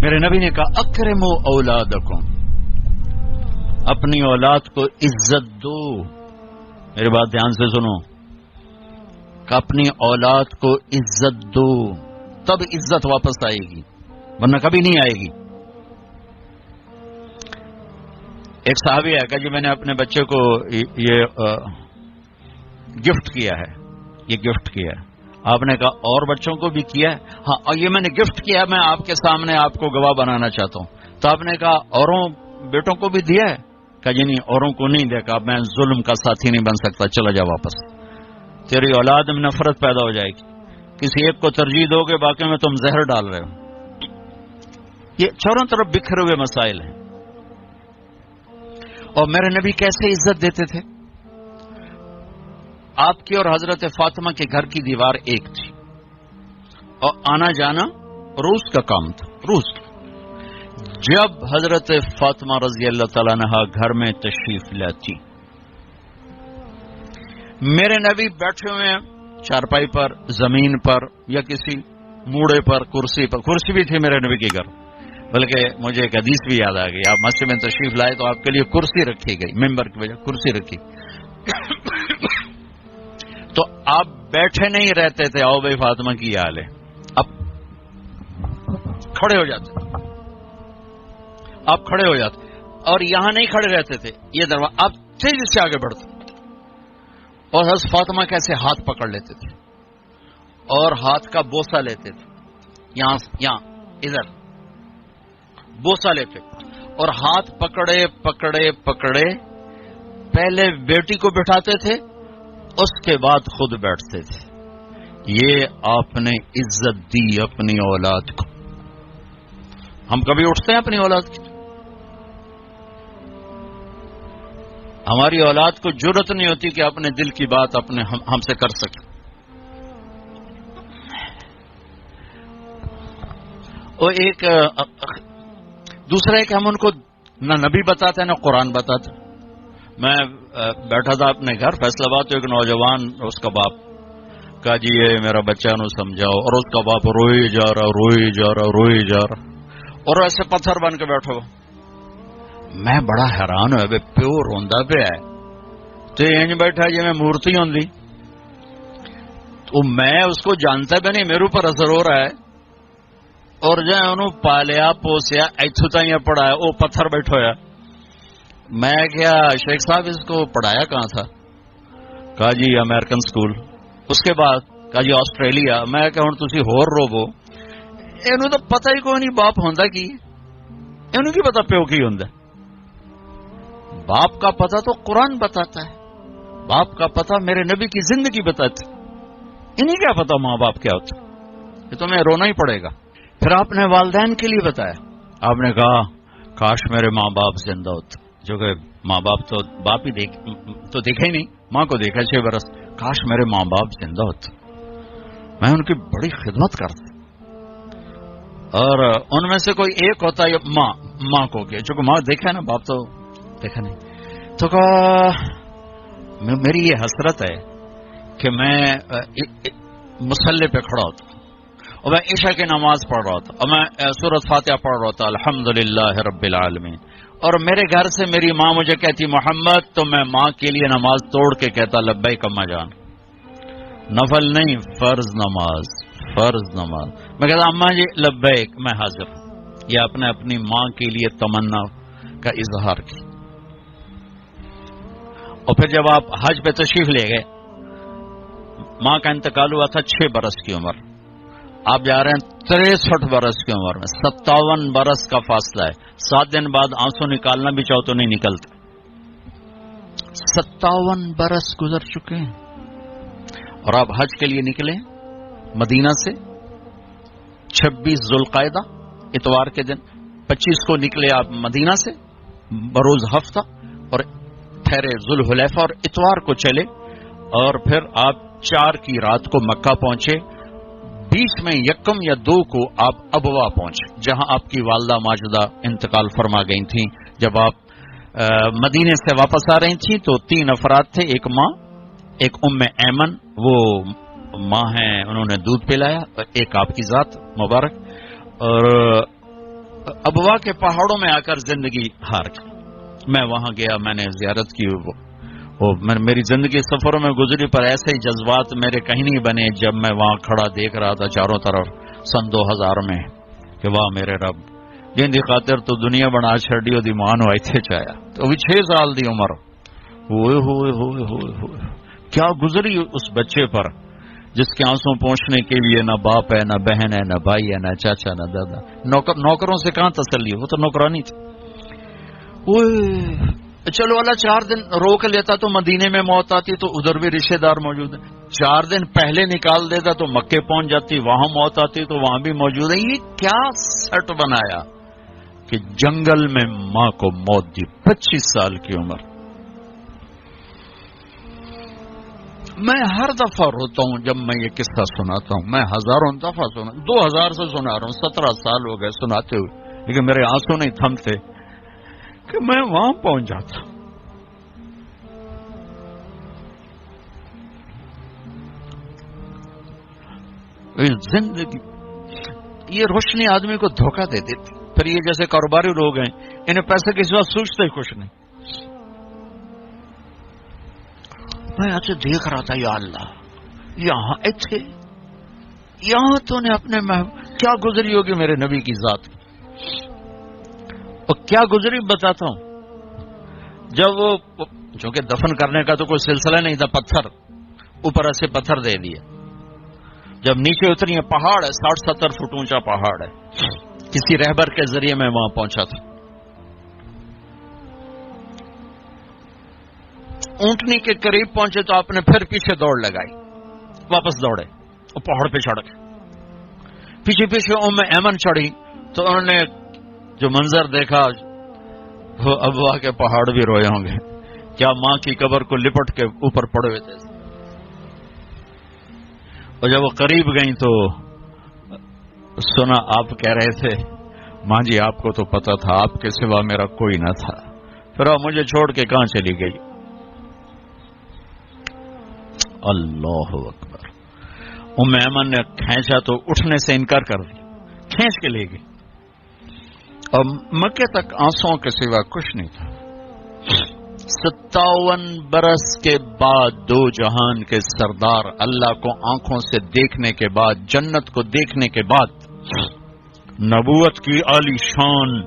میرے نبی نے کہا اکرموا اولادکم، اپنی اولاد کو عزت دو. میری بات دھیان سے سنو کہ اپنی اولاد کو عزت دو، تب عزت واپس آئے گی، ورنہ کبھی نہیں آئے گی. ایک صحابی ہے کہ جی میں نے اپنے بچے کو یہ گفٹ کیا ہے، یہ گفٹ کیا ہے. آپ نے کہا اور بچوں کو بھی کیا ہے؟ ہاں، اور یہ میں نے گفٹ کیا، میں آپ کے سامنے آپ کو گواہ بنانا چاہتا ہوں. تو آپ نے کہا اوروں بیٹوں کو بھی دیا ہے؟ کہا جی نہیں، اوروں کو نہیں دیا. کہا میں ظلم کا ساتھی نہیں بن سکتا، چلا جا واپس. تیری اولاد میں نفرت پیدا ہو جائے گی. کسی ایک کو ترجیح دو گے، باقی میں تم زہر ڈال رہے ہو. یہ چاروں طرف بکھرے ہوئے مسائل ہیں. اور میرے نبی کیسے عزت دیتے تھے؟ آپ کی اور حضرت فاطمہ کے گھر کی دیوار ایک تھی، اور آنا جانا روز کا کام تھا. روز جب حضرت فاطمہ رضی اللہ تعالیٰ عنہا گھر میں تشریف لاتی، میرے نبی بیٹھے ہوئے چارپائی پر، زمین پر، یا کسی موڑے پر، کرسی پر. کرسی بھی تھی میرے نبی کے گھر، بلکہ مجھے ایک حدیث بھی یاد آ گئی. آپ مسجد میں تشریف لائے تو آپ کے لیے کرسی رکھی گئی، ممبر کی وجہ کرسی رکھی. تو آپ بیٹھے نہیں رہتے تھے، آؤ بھائی فاطمہ کی حال ہے، اب کھڑے ہو جاتے. آپ کھڑے ہو جاتے، اور یہاں نہیں کھڑے رہتے تھے، یہ دروازہ. آپ تیزی سے آگے بڑھتے، اور حضرت فاطمہ کیسے ہاتھ پکڑ لیتے تھے اور ہاتھ کا بوسہ لیتے تھے. یہاں ادھر بوسہ لیتے، اور ہاتھ پکڑے پکڑے پکڑے پہلے بیٹی کو بٹھاتے تھے، اس کے بعد خود بیٹھتے تھے. یہ آپ نے عزت دی اپنی اولاد کو. ہم کبھی اٹھتے ہیں اپنی اولاد کی؟ ہماری اولاد کو جرأت نہیں ہوتی کہ اپنے دل کی بات اپنے ہم سے کر سکے. اور ایک دوسرا ہے کہ ہم ان کو نہ نبی بتاتے نہ قرآن بتاتے. میں بیٹھا تھا اپنے گھر فیصل آباد، تو ایک نوجوان، اس کا باپ کہا جی یہ میرا بچہ نو سمجھاؤ، اور اس کا باپ روئی جا رہا، اور ایسے پتھر بن کے بیٹھا ہوا. میں بڑا حیران ہوا، پیو روندا پہ ہے تو انج بیٹھا جی میں مورتی ہوں. تو میں اس کو جانتا بھی نہیں، میرے اوپر اثر ہو رہا ہے، اور جو انہوں پالیا پوسیا ایتھو تائیں پڑھایا، وہ پتھر بیٹھا ہوا. میں کیا شیخ صاحب اس کو پڑھایا کہاں تھا؟ کہا جی امریکن سکول. اس کے بعد کہا جی آسٹریلیا. میں کہ ہوں تسی ہور روبو، انہوں تو پتہ ہی کوئی نہیں باپ ہوندا کی، انہوں کی پتا پیو کی ہوندا. باپ کا پتہ تو قرآن بتاتا ہے، باپ کا پتہ میرے نبی کی زندگی بتاتی. انہیں کیا پتا ماں باپ کیا ہوتا؟ یہ تمہیں رونا ہی پڑے گا. پھر آپ نے والدین کے لیے بتایا. آپ نے کہا کاش میرے ماں باپ زندہ ہوتے، جو کہ ماں باپ تو باپ ہی تو دیکھا ہی نہیں، ماں کو دیکھا 6 برس. کاش میرے ماں باپ زندہ ہوتے، میں ان کی بڑی خدمت کرتا. اور ان میں سے کوئی ایک ہوتا ہے ماں کو کہ چونکہ ماں دیکھا نا، باپ تو دیکھا نہیں. تو کہا میری یہ حسرت ہے کہ میں مصلی پہ کھڑا ہوتا اور میں عشاء کی نماز پڑھ رہا ہوتا، اور میں سورۃ فاتحہ پڑھ رہا ہوتا، الحمدللہ رب العالمین، اور میرے گھر سے میری ماں مجھے کہتی محمد، تو میں ماں کے لیے نماز توڑ کے کہتا لبیک اما جان. نفل نہیں، فرض نماز. میں کہتا اماں جی لبیک، میں حاضر ہوں. یہ آپ نے اپنی ماں کے لیے تمنا کا اظہار کیا. اور پھر جب آپ حج پہ تشریف لے گئے، ماں کا انتقال ہوا تھا 6 برس کی عمر، آپ جا رہے ہیں 63 برس کی عمر میں. 57 برس کا فاصلہ ہے. 7 دن بعد آنسو نکالنا بھی چاہو تو نہیں نکلتے. 57 برس گزر چکے ہیں، اور آپ حج کے لیے نکلے مدینہ سے 26 ذوالقعدہ اتوار کے دن. 25 کو نکلے آپ مدینہ سے بروز ہفتہ، اور ٹھہرے ذوالحلیفہ اور اتوار کو چلے، اور پھر آپ 4 کی رات کو مکہ پہنچے. بیچ میں 1 یا 2 کو آپ ابوا پہنچے، جہاں آپ کی والدہ ماجدہ انتقال فرما گئی تھیں. جب آپ مدینے سے واپس آ رہی تھیں تو 3 افراد تھے، ایک ماں، ایک ام ایمن، وہ ماں ہیں انہوں نے دودھ پلایا، ایک آپ کی ذات مبارک، اور ابوا کے پہاڑوں میں آ کر زندگی ہار گئی. میں وہاں گیا, میں نے زیارت کی. میری زندگی سفروں میں گزری, پر ایسے ہی جذبات میرے کہیں نہیں بنے جب میں وہاں کھڑا دیکھ رہا تھا چاروں طرف سن 2000 میں کہ واہ میرے رب جن دی خاطر تو دنیا بنا چھڑی دی مان ہوئی تھے چایا. تو ابھی 6 سال دی عمر. ہوئے ہوئے ہوئے ہوئے ہوئے کیا گزری اس بچے پر جس کے آنسوں پہنچنے کے لیے نہ باپ ہے, نہ بہن ہے, نہ بھائی ہے, نہ چاچا, نہ دادا. نوکروں سے کہاں تسلی, وہ تو نوکرانی تھی. چلو اللہ 4 دن روک لیتا تو مدینے میں موت آتی, تو ادھر بھی رشتے دار موجود ہیں. 4 دن پہلے نکال دیتا تو مکے پہنچ جاتی, وہاں موت آتی تو وہاں بھی موجود ہے. یہ کیا سٹ بنایا کہ جنگل میں ماں کو موت دی, 25 سال کی عمر. میں ہر دفعہ روتا ہوں جب میں یہ قصہ سناتا ہوں. میں ہزاروں دفعہ 2000 سے سنا رہا ہوں, 17 سال ہو گئے سناتے ہوئے, لیکن میرے آنسو نہیں تھمتے کہ میں وہاں پہنچ جاتا. زندگی یہ روشنی آدمی کو دھوکہ دے دیتی. پھر یہ جیسے کاروباری لوگ ہیں, انہیں پیسے کے سوا سوچتے ہی کچھ نہیں. میں آج دیکھ رہا تھا, یا اللہ یہاں تھے, یہاں تو نے اپنے کیا گزری ہوگی میرے نبی کی ذات. اور کیا گزری بتاتا ہوں. جب وہ چونکہ دفن کرنے کا تو کوئی سلسلہ نہیں تھا, پتھر اوپر ایسے پتھر دے دیے. جب نیچے اتری ہے, پہاڑ ہے 60-70 فٹ اونچا پہاڑ ہے. کسی رہبر کے ذریعے میں وہاں پہنچا تھا. اونٹنی کے قریب پہنچے تو آپ نے پھر پیچھے دوڑ لگائی, واپس دوڑے اور پہاڑ پہ چڑھ گئے. پیچھے پیچھے ام ایمن چڑھی تو انہوں نے جو منظر دیکھا, وہ ابوا کے پہاڑ بھی روئے ہوں گے. کیا ماں کی قبر کو لپٹ کے اوپر پڑے ہوئے تھے. اور جب وہ قریب گئیں تو سنا آپ کہہ رہے تھے, ماں جی آپ کو تو پتا تھا آپ کے سوا میرا کوئی نہ تھا, پھر آپ مجھے چھوڑ کے کہاں چلی گئی. اللہ اکبر. ام ایمن نے کھینچا تو اٹھنے سے انکار کر دیا, کھینچ کے لے گئی. اور مکے تک آنسوں کے سوا کچھ نہیں تھا. 57 برس کے بعد دو جہان کے سردار اللہ کو آنکھوں سے دیکھنے کے بعد, جنت کو دیکھنے کے بعد, نبوت کی عالی شان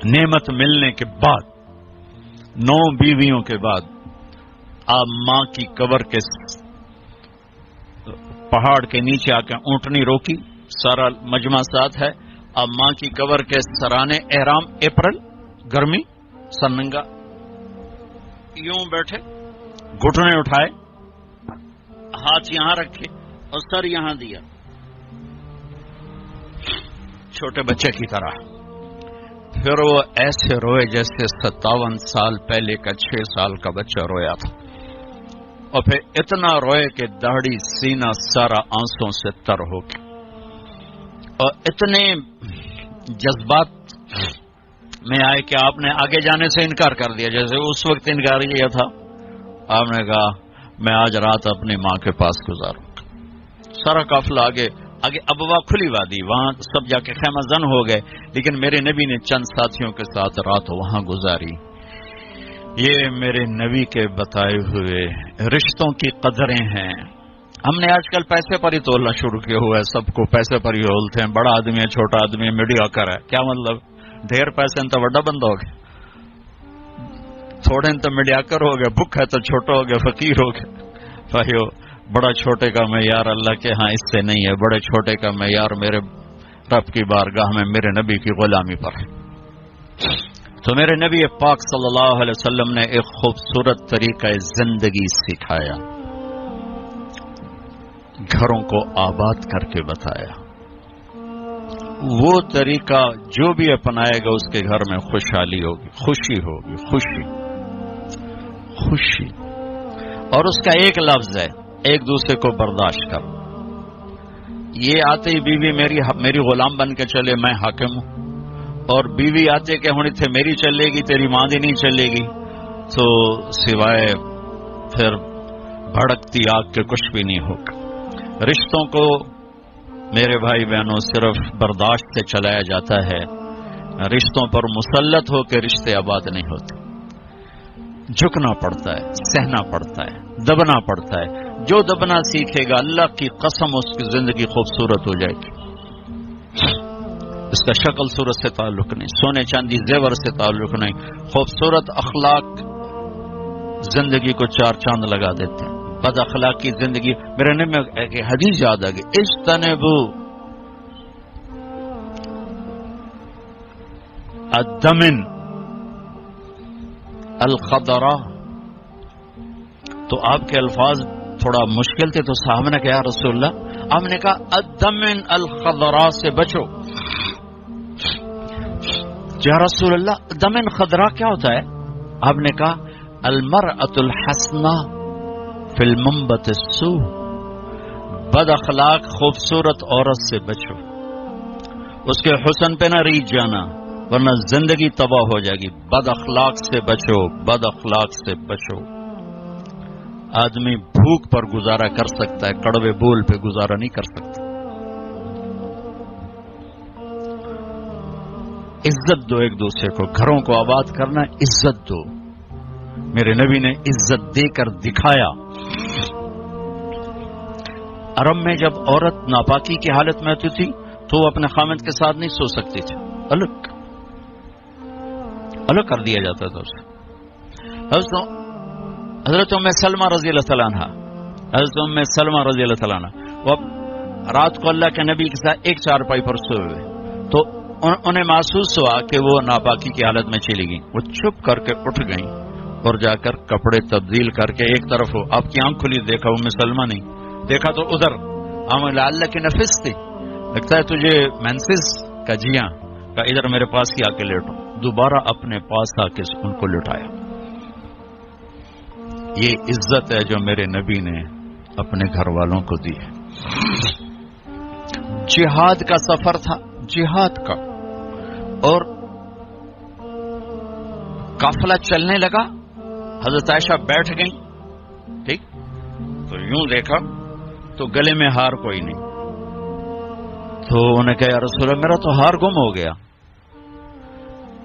نعمت ملنے کے بعد, 9 بیویوں کے بعد, آپ ماں کی قبر کے پہاڑ کے نیچے آ کے اونٹنی روکی, سارا مجمع ساتھ ہے. اب ماں کی قبر کے سرانے احرام, اپریل گرمی, سننگا, یوں بیٹھے, گھٹنے اٹھائے, ہاتھ یہاں رکھے اور سر یہاں دیا, چھوٹے بچے کی طرح. پھر وہ ایسے روئے جیسے 57 سال پہلے کا 6 سال کا بچہ رویا تھا. اور پھر اتنا روئے کہ داڑھی سینہ سارا آنسوں سے تر ہو گیا. اور اتنے جذبات میں آئے کہ آپ نے آگے جانے سے انکار کر دیا, جیسے اس وقت انکار کیا تھا. آپ نے کہا میں آج رات اپنی ماں کے پاس گزاروں. سارا قافلہ آگے ابوا کھلی وادی, وہاں سب جا کے خیمہ زن ہو گئے, لیکن میرے نبی نے چند ساتھیوں کے ساتھ رات وہاں گزاری. یہ میرے نبی کے بتائے ہوئے رشتوں کی قدریں ہیں. ہم نے آج کل پیسے پر ہی تولنا شروع کیا ہوا ہے, سب کو پیسے پر ہی تولتے ہیں. بڑا آدمی ہے, چھوٹا آدمی ہے, میڈیا کر ہے. کیا مطلب, ڈھیر پیسے تو بڑا بندہ ہو گیا, تھوڑے تو میڈیا کر ہو گیا, بک ہے تو چھوٹا ہو گیا, فقیر ہو گیا. بھائیو, بڑا چھوٹے کا معیار اللہ کے ہاں اس سے نہیں ہے. بڑے چھوٹے کا معیار میرے رب کی بارگاہ میں میرے نبی کی غلامی پر ہے. تو میرے نبی پاک صلی اللہ علیہ وسلم نے ایک خوبصورت طریقہ زندگی سکھایا, گھروں کو آباد کر کے بتایا. وہ طریقہ جو بھی اپنائے گا اس کے گھر میں خوشحالی ہوگی, خوشی ہوگی, خوشی خوشی. اور اس کا ایک لفظ ہے, ایک دوسرے کو برداشت کر. یہ آتے ہی بیوی میری غلام بن کے چلے, میں حاکم ہوں, اور بیوی آتے کہ ہونی تھے میری چلے گی, تیری ماں دی نہیں چلے گی, تو سوائے پھر بھڑکتی آگ کے کچھ بھی نہیں ہوگا. رشتوں کو میرے بھائی بہنوں، صرف برداشت سے چلایا جاتا ہے، رشتوں پر مسلط ہو کے رشتے آباد نہیں ہوتے. جھکنا پڑتا ہے، سہنا پڑتا ہے، دبنا پڑتا ہے. جو دبنا سیکھے گا اللہ کی قسم اس کی زندگی خوبصورت ہو جائے گی. اس کا شکل صورت سے تعلق نہیں، سونے چاندی زیور سے تعلق نہیں. خوبصورت اخلاق زندگی کو چار چاند لگا دیتے ہیں. بد اخلاقی زندگی، میرے نبی میں ایک حدیث یاد آ گئی، اجتنبوا الدمن الخضراء. تو آپ کے الفاظ تھوڑا مشکل تھے، تو صاحب نے کہا رسول اللہ، آپ نے کہا الدمن الخضراء سے بچو. یا رسول اللہ دمن خضراء کیا ہوتا ہے؟ آپ نے کہا المرأة الحسناء فی المنبت السوء. بد اخلاق خوبصورت عورت سے بچو، اس کے حسن پہ نہ ریجھ جانا ورنہ زندگی تباہ ہو جائے گی. بد اخلاق سے بچو، بد اخلاق سے بچو. آدمی بھوک پر گزارا کر سکتا ہے، کڑوے بول پہ گزارا نہیں کر سکتا. عزت دو ایک دوسرے کو، گھروں کو آباد کرنا، عزت دو. میرے نبی نے عزت دے کر دکھایا. عرب میں جب عورت ناپاکی کی حالت میں ہوتی تھی تو وہ اپنے خامد کے ساتھ نہیں سو سکتی تھی، الگ کر دیا جاتا تھا اسے. حضرت ام سلمہ رضی اللہ تعالیٰ عنہ، حضرت ام سلمہ رضی اللہ تعالیٰ عنہ وہ رات کو اللہ کے نبی کے ساتھ ایک چارپائی پر سوئے ہوئے، تو انہیں محسوس ہوا کہ وہ ناپاکی کی حالت میں چلی گئیں. وہ چھپ کر کے اٹھ گئیں اور جا کر کپڑے تبدیل کر کے ایک طرف ہو. آپ کی آنکھ کھلی، دیکھا ام سلمہ نہیں، دیکھا تو ادھر اللہ کی نفس تھی. لگتا ہے تجھے مینسس کا جیاں کا، ادھر میرے پاس ہی آ کے لیٹو. دوبارہ اپنے پاس آ کے ان کو لٹایا. یہ عزت ہے جو میرے نبی نے اپنے گھر والوں کو دی ہے. جہاد کا سفر تھا، جہاد کا، اور قافلہ چلنے لگا. حضرت عائشہ بیٹھ گئیں، ٹھیک، تو یوں دیکھا تو گلے میں ہار کوئی نہیں. تو انہیں کہا یا رسول اللہ میرا تو ہار گم ہو گیا.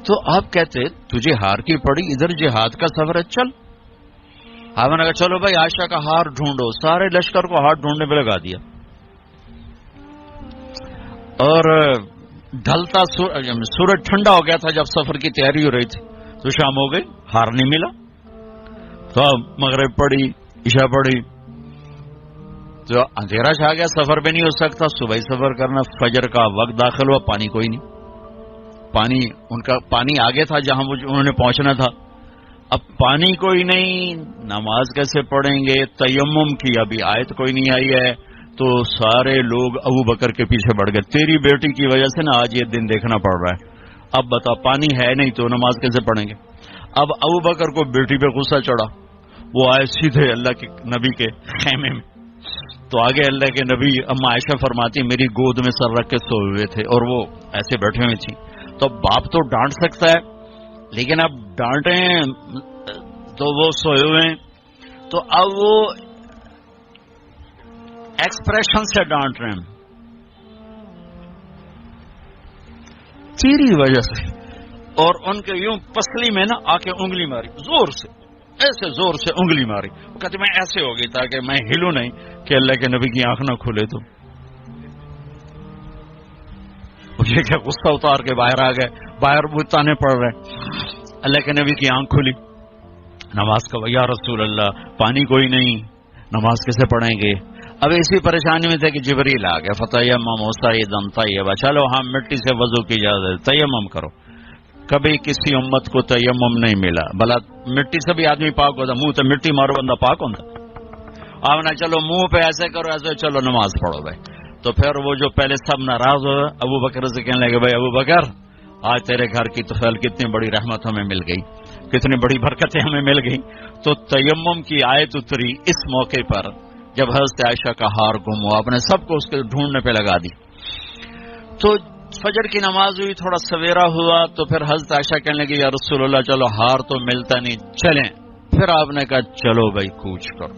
تو آپ کہتے تجھے ہار کی پڑی، ادھر جہاد کا سفر ہے، چل. آپ نے کہا چلو بھائی عائشہ کا ہار ڈھونڈو. سارے لشکر کو ہار ڈھونڈنے پہ لگا دیا. اور ڈھلتا سورج ٹھنڈا ہو گیا تھا جب سفر کی تیاری ہو رہی تھی، تو شام ہو گئی، ہار نہیں ملا. تو مغرب پڑی، عشاء پڑی، تو اندھیرا چھا گیا، سفر بھی نہیں ہو سکتا. صبح سفر کرنا، فجر کا وقت داخل ہوا، پانی کوئی نہیں. ان کا پانی آگے تھا جہاں انہوں نے پہنچنا تھا. اب پانی کوئی نہیں، نماز کیسے پڑھیں گے؟ تیمم کی ابھی آیت کوئی نہیں آئی ہے. تو سارے لوگ ابو بکر کے پیچھے بڑھ گئے، تیری بیٹی کی وجہ سے نا آج یہ دن دیکھنا پڑ رہا ہے. اب بتا پانی ہے نہیں تو نماز کیسے پڑھیں گے؟ اب ابو بکر کو بیٹی پہ غصہ چڑھا، وہ آئے سیدھے اللہ کے نبی کے خیمے میں. تو آگے اللہ کے نبی، اما عائشہ فرماتی میری گود میں سر رکھ کے سوئے ہوئے تھے اور وہ ایسے بیٹھے ہوئے تھی. تو باپ تو ڈانٹ سکتا ہے، لیکن اب ڈانٹیں تو وہ سوئے ہوئے ہیں، تو اب وہ ایکسپریشن سے ڈانٹ رہے ہیں تیری وجہ سے. اور ان کے یوں پسلی میں نا آ کے انگلی ماری، زور سے، ایسے زور سے انگلی ماری. وہ کہتے میں ایسے ہو گئی تاکہ میں ہلوں نہیں کہ اللہ کے نبی کی آنکھ نہ کھلے. تو یہ کیا غصہ اتار کے باہر آ گئے، باہر وہ تانے پڑ رہے. اللہ کے نبی کی آنکھ کھلی، نماز کا یا رسول اللہ پانی کوئی نہیں، نماز کیسے پڑھیں گے؟ اب اسی پریشانی میں تھے کہ جبریل آ گیا، فتیمم صعیدا طیبا، چلو ہم مٹی سے وضو کی اجازت، تیمم کرو. کبھی کسی امت کو تیمم نہیں ملا، بلا مٹی سے بھی آدمی پاک ہوتا، منہ سے مٹی مارو بندہ پاک ہوتا. آپ نے چلو منہ پہ ایسے کرو ایسے، چلو نماز پڑھو بھائی. تو پھر وہ جو پہلے سب ناراض ہوئے ابو بکر سے کہنے لگے بھائی ابو بکر آج تیرے گھر کی تو کتنی بڑی رحمت ہمیں مل گئی، کتنی بڑی برکتیں ہمیں مل گئی. تو تیمم کی آیت اتری اس موقع پر جب حضرت عائشہ کا ہار گم ہوا، آپ نے سب کو اس کے ڈھونڈنے پہ لگا دی. تو فجر کی نماز ہوئی، تھوڑا سویرا ہوا، تو پھر حضرت عائشہ کہنے لگی یا رسول اللہ چلو ہار تو ملتا نہیں، چلیں. پھر آپ نے کہا چلو بھائی کوچ کرو.